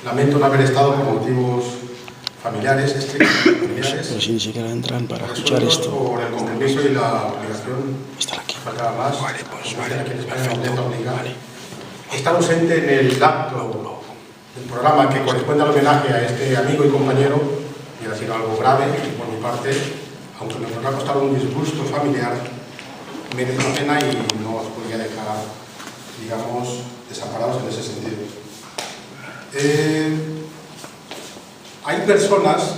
Lamento no haber estado por motivos familiares, familiares. Pero si ni siquiera entran para escuchar esto. Por el compromiso y la obligación. Estar aquí. Faltaba más. Vale, pues vale. Aquí en España, Perfecto. vale. Estar ausente en el acto del programa que corresponde al homenaje a este amigo y compañero hubiera sido algo grave y por mi parte, aunque me podrá costar un disgusto familiar, merece la pena y no os podría dejar, digamos, desamparados en ese sentido. Hay personas,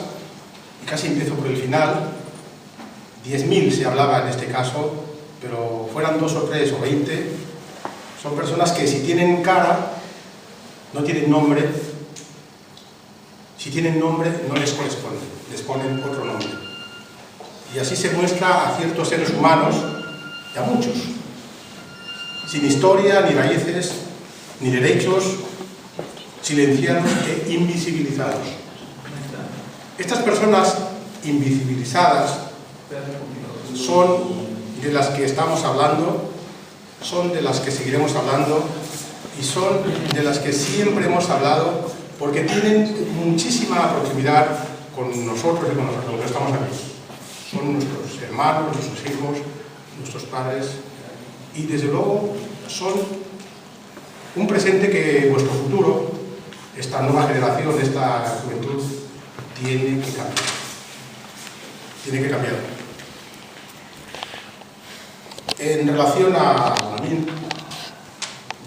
y casi empiezo por el final, 10.000 se hablaba en este caso, pero fueran 2 o 3 o 20, son personas que si tienen cara, no tienen nombre, si tienen nombre no les corresponde, les ponen otro nombre. Y así se muestra a ciertos seres humanos, y a muchos, sin historia, ni raíces, ni derechos, silenciados e invisibilizados. Estas personas invisibilizadas son de las que estamos hablando, son de las que seguiremos hablando y son de las que siempre hemos hablado porque tienen muchísima proximidad con nosotros y con nosotros, los que estamos aquí. Son nuestros hermanos, nuestros hijos, nuestros padres y desde luego son un presente que vuestro futuro, esta nueva generación, esta juventud, tiene que cambiar. Tiene que cambiar. En relación a Lamin,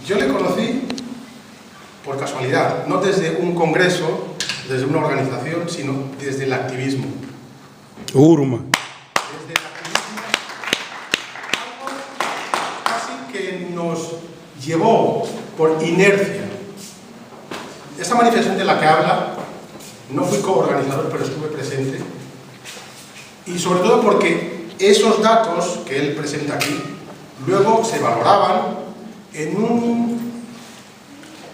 yo le conocí por casualidad, no desde un congreso, desde una organización, sino desde el activismo. Urma. Desde el activismo, algo casi que nos llevó por inercia. Esta manifestación de la que habla, no fui coorganizador, pero estuve presente, y sobre todo porque esos datos que él presenta aquí, luego se valoraban en un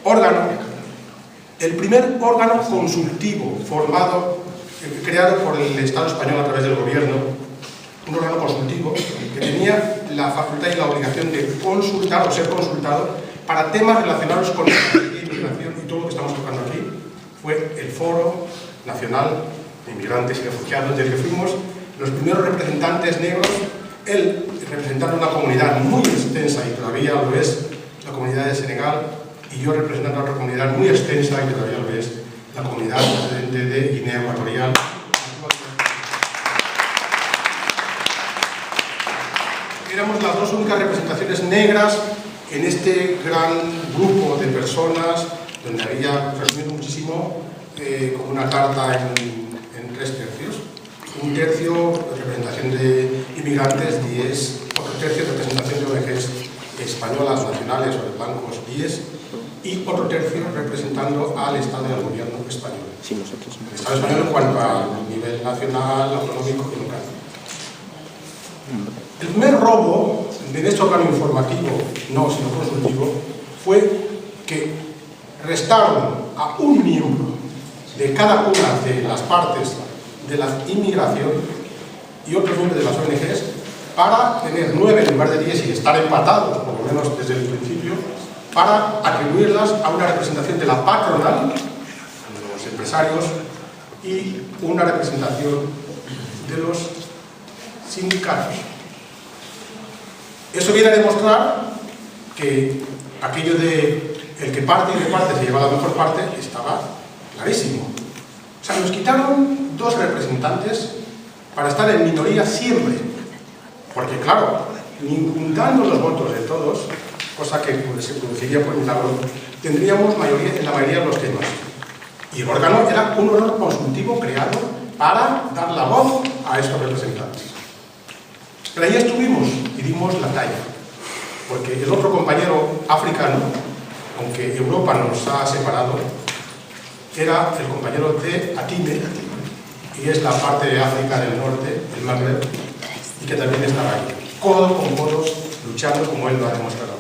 órgano, el primer órgano consultivo formado, creado por el Estado español a través del gobierno, un órgano consultivo que tenía la facultad y la obligación de consultar o ser consultado para temas relacionados con la inmigración y todo lo que estamos tocando aquí, fue el Foro Nacional de Inmigrantes y Refugiados, del que fuimos los primeros representantes negros, él representando una comunidad muy extensa y todavía lo es, la comunidad de Senegal, y yo representando otra comunidad muy extensa y todavía lo es, la comunidad de Guinea Ecuatorial. Éramos las 2 únicas representaciones negras en este gran grupo de personas, donde había, resumiendo muchísimo, como una carta en 3 tercios. Un tercio representación de inmigrantes, 10, otro tercio representación de ONGs españolas, nacionales o de blancos, 10, y otro tercio representando al Estado y al gobierno español. Sí, nosotros. El Estado español en cuanto a nivel nacional, autonómico y local. El primer robo de este órgano informativo, no sino consultivo, fue que restaron a un miembro de cada una de las partes de la inmigración y otros miembros de las ONGs para tener 9 en lugar de 10 y estar empatados, por lo menos desde el principio, para atribuirlas a una representación de la patronal, de los empresarios, y una representación de los sindicatos. Eso viene a demostrar que aquello de el que parte y reparte se lleva la mejor parte estaba clarísimo. O sea, nos quitaron 2 representantes para estar en minoría siempre. Porque claro, ni juntando los votos de todos, cosa que se produciría por milagro, tendríamos mayoría en la mayoría de los temas. Y el órgano era un órgano consultivo creado para dar la voz a estos representantes. Pero ahí estuvimos y dimos la talla. Porque el otro compañero africano, aunque Europa nos ha separado, era el compañero de Atime, y es la parte de África del Norte, el Magreb, y que también estaba ahí, codo con codo, luchando como él lo ha demostrado.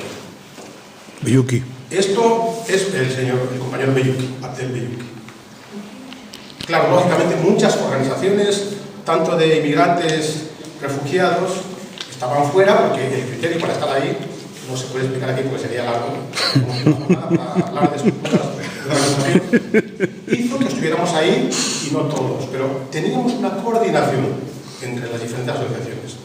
Beyuki. Esto es el compañero Beyuki, Abdel Beyuki. Claro, lógicamente muchas organizaciones, tanto de inmigrantes, refugiados, estaban fuera porque el criterio para estar ahí no se puede explicar aquí porque sería largo, para hablar de estructuras situación hizo que estuviéramos ahí y no todos, pero teníamos una coordinación entre las diferentes asociaciones.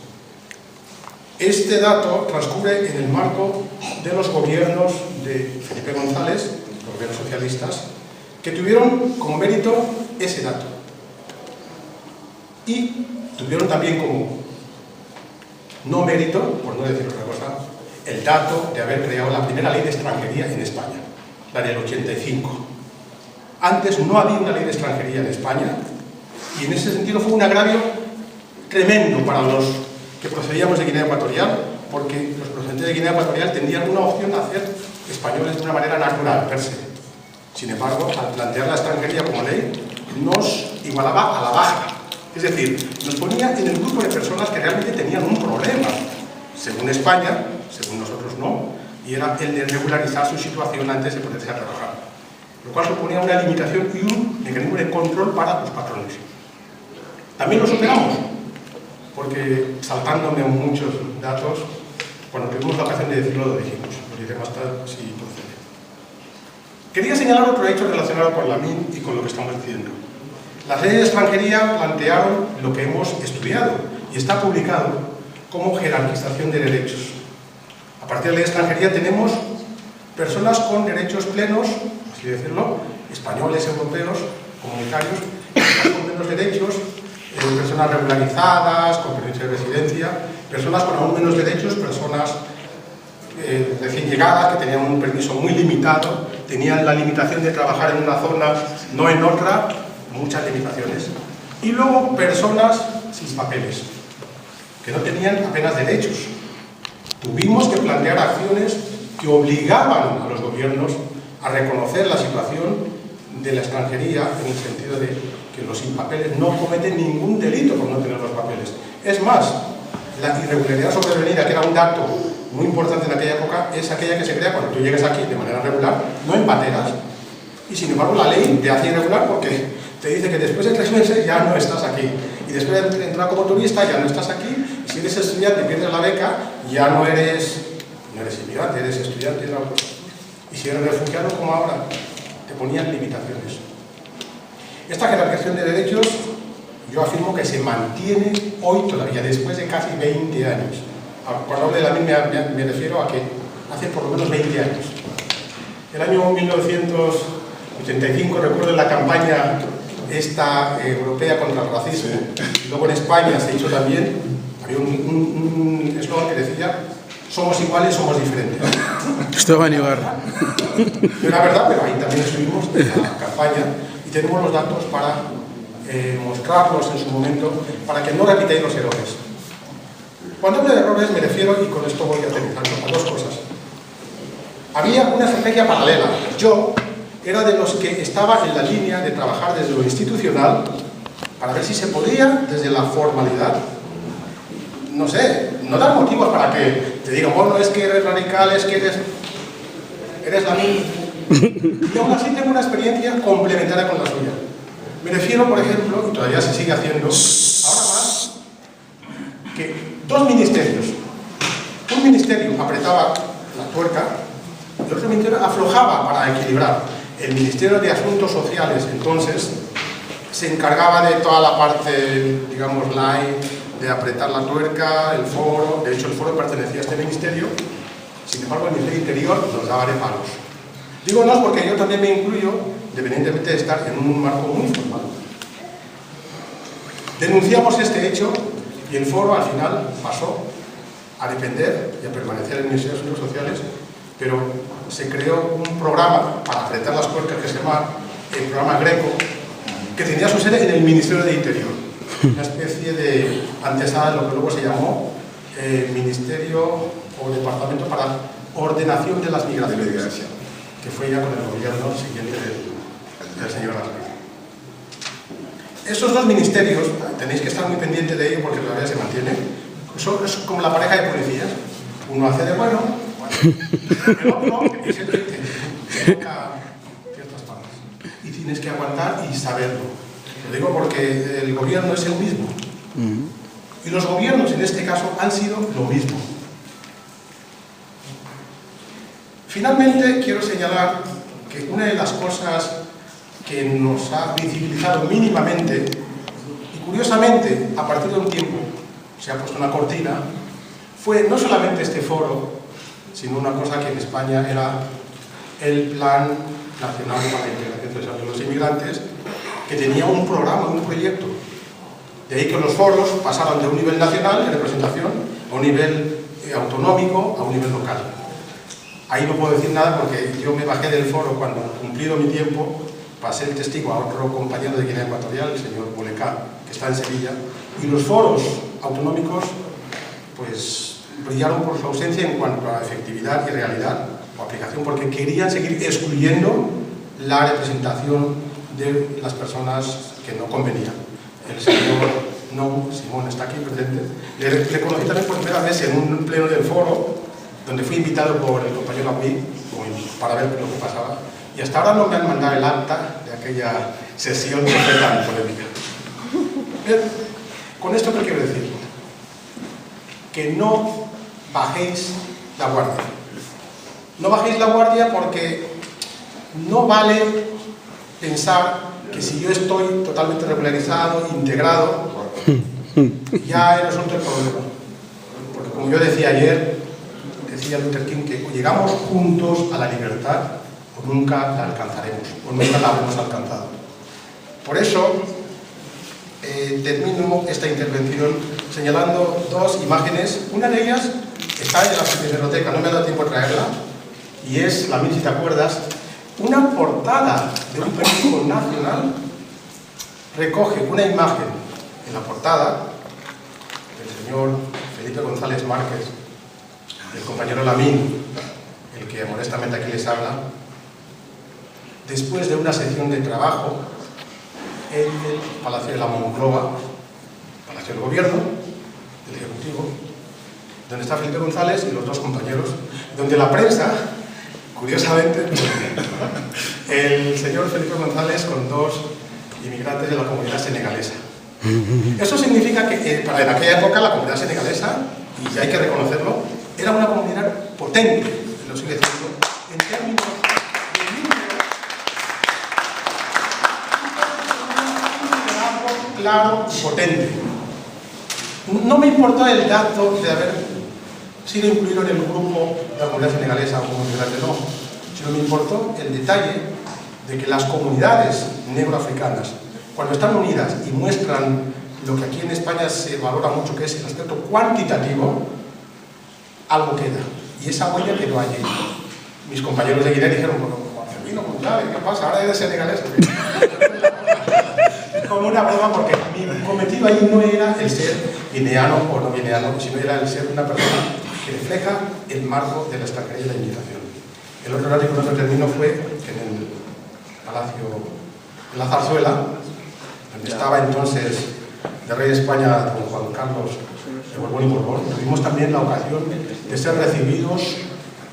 Este dato transcurre en el marco de los gobiernos de Felipe González, los gobiernos socialistas, que tuvieron como mérito ese dato. Y tuvieron también como no mérito, por no decir otra cosa, el dato de haber creado la primera ley de extranjería en España, la del 85. Antes no había una ley de extranjería en España y en ese sentido fue un agravio tremendo para los que procedíamos de Guinea Ecuatorial, porque los procedentes de Guinea Ecuatorial tenían una opción de hacer españoles de una manera natural, per se. Sin embargo, al plantear la extranjería como ley, nos igualaba a la baja. Es decir, nos ponía en el grupo de personas que realmente tenían un problema, según España, según nosotros no, y era el de regularizar su situación antes de ponerse a trabajar, lo cual suponía una limitación y un mecanismo de control para los patrones. También lo superamos, porque saltándome muchos datos, cuando tuvimos la ocasión de decirlo, lo dijimos, lo diré más tarde si procede. Quería señalar otro hecho relacionado con la MIN y con lo que estamos diciendo. Las leyes de extranjería plantearon lo que hemos estudiado y está publicado como jerarquización de derechos. A partir de la ley de extranjería tenemos personas con derechos plenos, así decirlo, españoles, europeos, comunitarios, con menos derechos, personas regularizadas, con permiso de residencia, personas con aún menos derechos, personas recién llegadas que tenían un permiso muy limitado, tenían la limitación de trabajar en una zona, no en otra, muchas limitaciones. Y luego personas sin papeles, que no tenían apenas derechos. Tuvimos que plantear acciones que obligaban a los gobiernos a reconocer la situación de la extranjería en el sentido de que los sin papeles no cometen ningún delito por no tener los papeles. Es más, la irregularidad sobrevenida, que era un dato muy importante en aquella época, es aquella que se crea cuando tú llegas aquí de manera regular, no en pateras. Y sin embargo la ley te hace irregular porque te dice que después de 3 meses ya no estás aquí. Y después de entrar como turista ya no estás aquí. Y si eres estudiante y pierdes la beca, ya no eres inmigrante, eres estudiante. No. Y si eres refugiado como ahora, te ponían limitaciones. Esta jerarquización de derechos, yo afirmo que se mantiene hoy todavía, después de casi 20 años. Cuando hablo de la misma me refiero a que hace por lo menos 20 años. El año 1985, recuerdo en la campaña esta europea contra el racismo, y luego en España se hizo también, había un eslogan que decía: somos iguales, somos diferentes. Esteban Ibarra. No era verdad, pero ahí también estuvimos en la campaña y tenemos los datos para mostrarlos en su momento, para que no repitáis los errores. Cuando hablo de errores me refiero, y con esto voy aterrizando, a dos cosas. Había una estrategia paralela. Yo era de los que estaba en la línea de trabajar desde lo institucional para ver si se podía, desde la formalidad, no sé, no dar motivos para que te digan, bueno, es que eres radical, es que eres la misma. Y aún así tengo una experiencia complementaria con la suya. Me refiero, por ejemplo, y todavía se sigue haciendo, ahora más, que 2 ministerios. Un ministerio apretaba la tuerca y otro ministerio aflojaba para equilibrar. El Ministerio de Asuntos Sociales, entonces, se encargaba de toda la parte, digamos, light, de apretar la tuerca, el foro. De hecho, el foro pertenecía a este ministerio. Sin embargo, el Ministerio Interior nos daba de palos. Digo no porque yo también me incluyo, independientemente de estar en un marco muy formal. Denunciamos este hecho y el foro al final pasó a depender y a permanecer en el Ministerio de Asuntos Sociales, pero se creó un programa para apretar las tuercas que se llama el programa Greco, que tenía su sede en el Ministerio de Interior, una especie de antesala de lo que luego se llamó Ministerio o Departamento para Ordenación de las Migraciones, que fue ya con el gobierno siguiente del señor Rajoy. Esos 2 ministerios, tenéis que estar muy pendientes de ello porque todavía se mantiene, es como la pareja de policías, uno hace de bueno, el otro que siempre te toca ciertas partes y tienes que aguantar y saberlo. Lo digo porque el gobierno es el mismo y los gobiernos en este caso han sido lo mismo. Finalmente quiero señalar que una de las cosas que nos ha visibilizado mínimamente, y curiosamente, a partir de un tiempo se ha puesto una cortina, fue no solamente este foro, sino una cosa que en España era el Plan Nacional para la Integración de los Inmigrantes, que tenía un programa, un proyecto. De ahí que los foros pasaron de un nivel nacional de representación a un nivel autonómico, a un nivel local. Ahí no puedo decir nada porque yo me bajé del foro cuando, cumplido mi tiempo, pasé el testigo a otro compañero de Guinea Ecuatorial, el señor Bolecá, que está en Sevilla, y los foros autonómicos pues brillaron por su ausencia en cuanto a efectividad y realidad o aplicación, porque querían seguir excluyendo la representación de las personas que no convenían. El señor Simón está aquí presente. Le conocí también por primera vez en un pleno del foro, donde fui invitado por el compañero Agüí para ver lo que pasaba. Y hasta ahora no me han mandado el acta de aquella sesión que fue tan polémica. Bien, con esto, ¿qué quiero decir? Que no bajéis la guardia. No bajéis la guardia porque no vale pensar que si yo estoy totalmente regularizado, integrado, ya he resuelto el problema. Porque como yo decía ayer, decía Luther King, que o llegamos juntos a la libertad o nunca la alcanzaremos, o nunca la habremos alcanzado. Por eso termino esta intervención señalando dos imágenes. Una de ellas está en la biblioteca, no me ha dado tiempo a traerla, y es, la si te acuerdas, una portada de un periódico nacional recoge una imagen en la portada del señor Felipe González Márquez, el compañero Lamín, el que modestamente aquí les habla, después de una sesión de trabajo en el Palacio de la Moncloa, Palacio del Gobierno, del Ejecutivo, donde está Felipe González y los dos compañeros, donde la prensa, curiosamente, el señor Felipe González con dos inmigrantes de la comunidad senegalesa. Eso significa que para en aquella época la comunidad senegalesa, y hay que reconocerlo, era una comunidad potente, lo sigue siendo, en términos de número, claro y potente. No me importa el dato de haber sido incluido en el grupo de la comunidad senegalesa o comunidad de no, sino me importó el detalle de que las comunidades negroafricanas, cuando están unidas y muestran lo que aquí en España se valora mucho, que es el aspecto cuantitativo, algo queda. Y esa huella quedó allí. Mis compañeros de Guinea dijeron, bueno, ¿qué pasa? Ahora eres senegalés. Como una broma, porque mi cometido ahí no era el ser guineano o no guineano, sino era el ser una persona que refleja el marco de la extranjería y la inmigración. El otro dato que terminó fue que en el Palacio de la Zarzuela, donde estaba entonces de rey de España don Juan Carlos de Borbón y Borbón, tuvimos también la ocasión de ser recibidos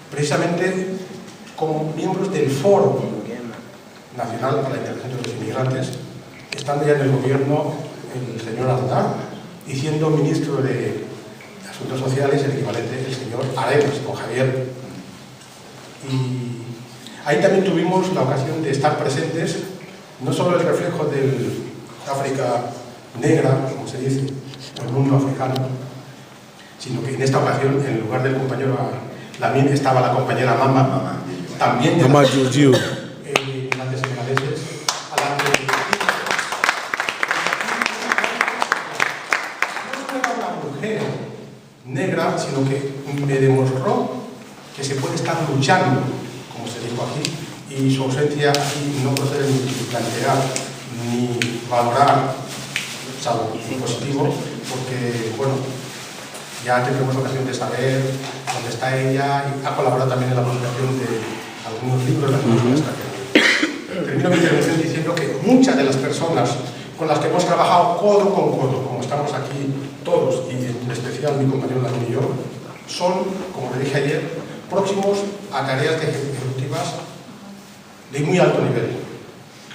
precisamente como miembros del Foro Nacional para la Integración de los Inmigrantes, estando ya en el gobierno el señor Aznar y siendo ministro de Asuntos Sociales el equivalente el señor Arenas, con Javier. Y ahí también tuvimos la ocasión de estar presentes, no solo el reflejo del África negra, como se dice, o el mundo africano, sino que en esta ocasión, en lugar del compañero Lamín, estaba la compañera Mama, también de Mama Juju, inmigrantes senegaleses, a la que no era una mujer negra, sino que me demostró que se puede estar luchando, como se dijo aquí, y su ausencia aquí no procede ni plantear ni valorar, salvo positivo, porque, bueno, ya tendremos ocasión de saber dónde está ella y ha colaborado también en la publicación de algunos libros de la comunidad extranjera. Termino mi intervención diciendo que muchas de las personas con las que hemos trabajado codo con codo, como estamos aquí todos, y en especial mi compañero Lamín y yo, son, como le dije ayer, próximos a tareas ejecutivas de muy alto nivel.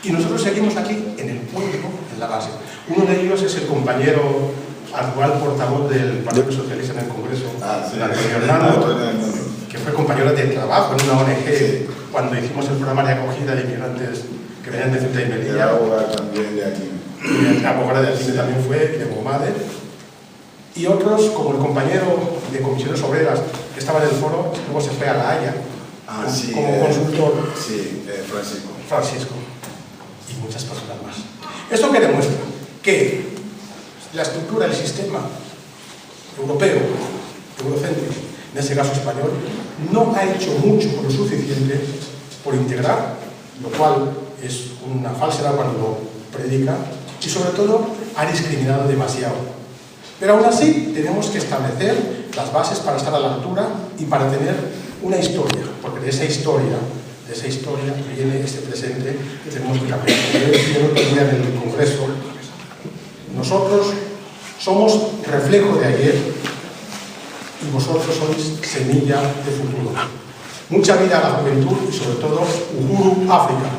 Y nosotros seguimos aquí en el pueblo, en la base. Uno de ellos es el compañero actual portavoz del Partido Socialista en el Congreso, Antonio Hernando, que fue compañero de trabajo en una ONG cuando hicimos el programa de acogida de inmigrantes que venían de Ceuta y El Melilla. abogado también de aquí. La abogada de Alcine también fue, de Bomade. Y otros, como el compañero de Comisiones Obreras, que estaba en el foro, luego se fue a La Haya Sí, como consultor. Sí, Francisco. Y muchas personas más. ¿Esto qué demuestra? Que la estructura, el sistema europeo, eurocéntrico, en ese caso español, no ha hecho mucho o lo suficiente por integrar, lo cual es una falsedad cuando lo predica, y sobre todo ha discriminado demasiado. Pero aún así tenemos que establecer las bases para estar a la altura y para tener una historia, porque de esa historia viene este presente que tenemos que cambiar. Yo decía el otro día en el Congreso, nosotros somos reflejo de ayer y vosotros sois semilla de futuro. Mucha vida a la juventud y sobre todo Uhuru África.